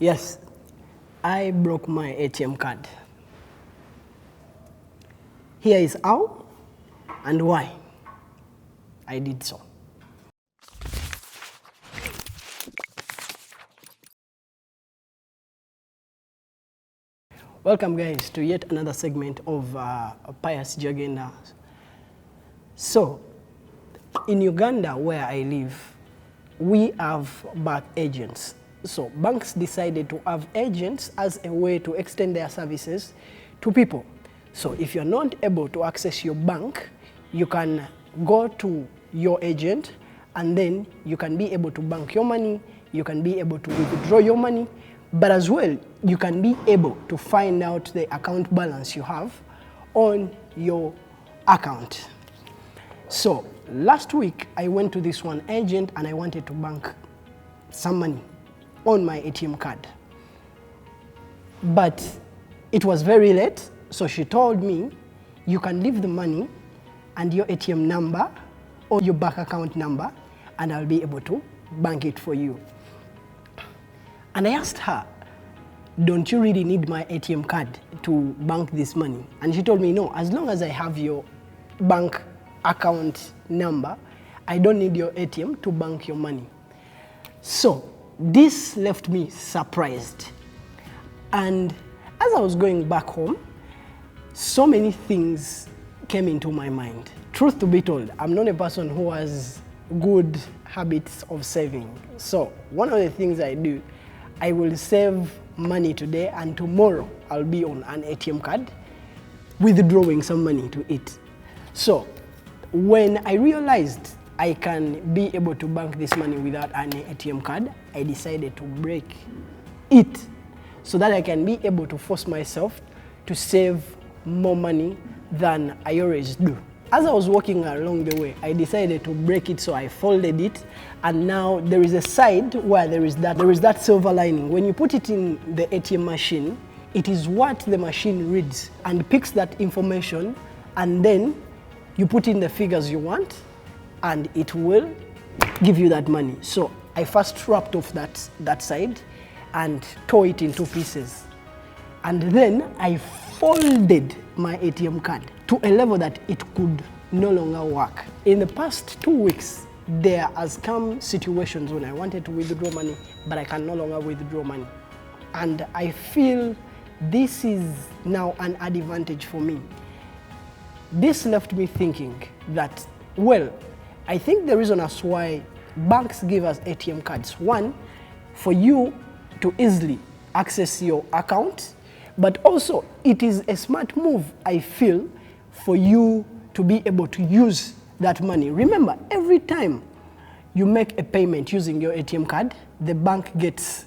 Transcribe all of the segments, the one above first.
Yes, I broke my ATM card. Here is how and why I did so. Welcome guys to yet another segment of Pius Jagenda. So, in Uganda where I live, we have bank agents. So banks decided to have agents as a way to extend their services to people. So if you're not able to access your bank, you can go to your agent and then you can be able to bank your money, you can be able to withdraw your money, but as well, you can be able to find out the account balance you have on your account. So last week, I went to this one agent and I wanted to bank some money on my ATM card. But it was very late, so she told me, you can leave the money and your ATM number or your bank account number, and I'll be able to bank it for you. And I asked her, don't you really need my ATM card to bank this money? And she told me, no, as long as I have your bank account number, I don't need your ATM to bank your money. So this left me surprised. And as I was going back home, so many things came into my mind. Truth to be told, I'm not a person who has good habits of saving. So one of the things I do, I will save money today and tomorrow I'll be on an ATM card withdrawing some money to it. So when I realized I can be able to bank this money without an ATM card, I decided to break it so that I can be able to force myself to save more money than I always do. As I was walking along the way, I decided to break it, so I folded it, and now there is a side where there is that silver lining. When you put it in the ATM machine, it is what the machine reads and picks that information, and then you put in the figures you want, and it will give you that money. So I first wrapped off that side and tore it in two pieces. And then I folded my ATM card to a level that it could no longer work. In the past 2 weeks, there has come situations when I wanted to withdraw money, but I can no longer withdraw money. And I feel this is now an advantage for me. This left me thinking that, well, I think the reason as why banks give us ATM cards, one, for you to easily access your account, but also it is a smart move, I feel, for you to be able to use that money. Remember, every time you make a payment using your ATM card, the bank gets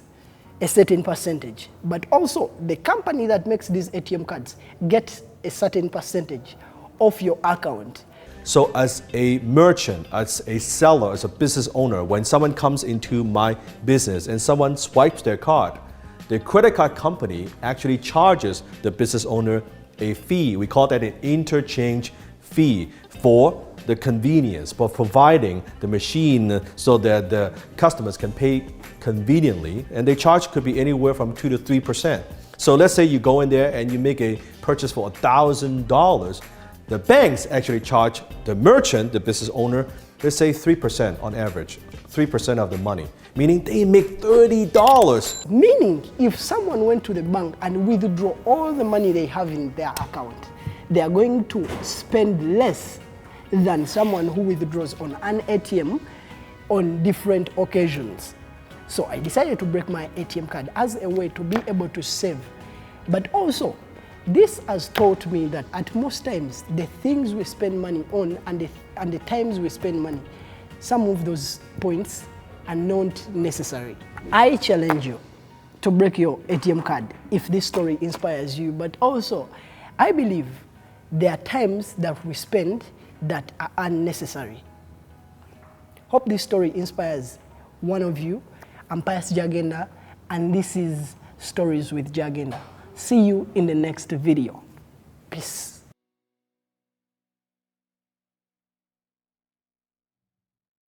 a certain percentage, but also the company that makes these ATM cards gets a certain percentage of your account. So as a merchant, as a seller, as a business owner, when someone comes into my business and someone swipes their card, the credit card company actually charges the business owner a fee. We call that an interchange fee for the convenience, for providing the machine so that the customers can pay conveniently, and they charge could be anywhere from 2 to 3%. So let's say you go in there and you make a purchase for $1,000. The banks actually charge the merchant, the business owner, let's say 3% on average, 3% of the money, meaning they make $30. Meaning, if someone went to the bank and withdraw all the money they have in their account, they are going to spend less than someone who withdraws on an ATM on different occasions. So I decided to break my ATM card as a way to be able to save. But also, this has taught me that at most times, the things we spend money on and the times we spend money, some of those points are not necessary. I challenge you to break your ATM card if this story inspires you, but also I believe there are times that we spend that are unnecessary. Hope this story inspires one of you. I'm Pius Jagenda, and this is Stories with Jagenda. See you in the next video. Peace.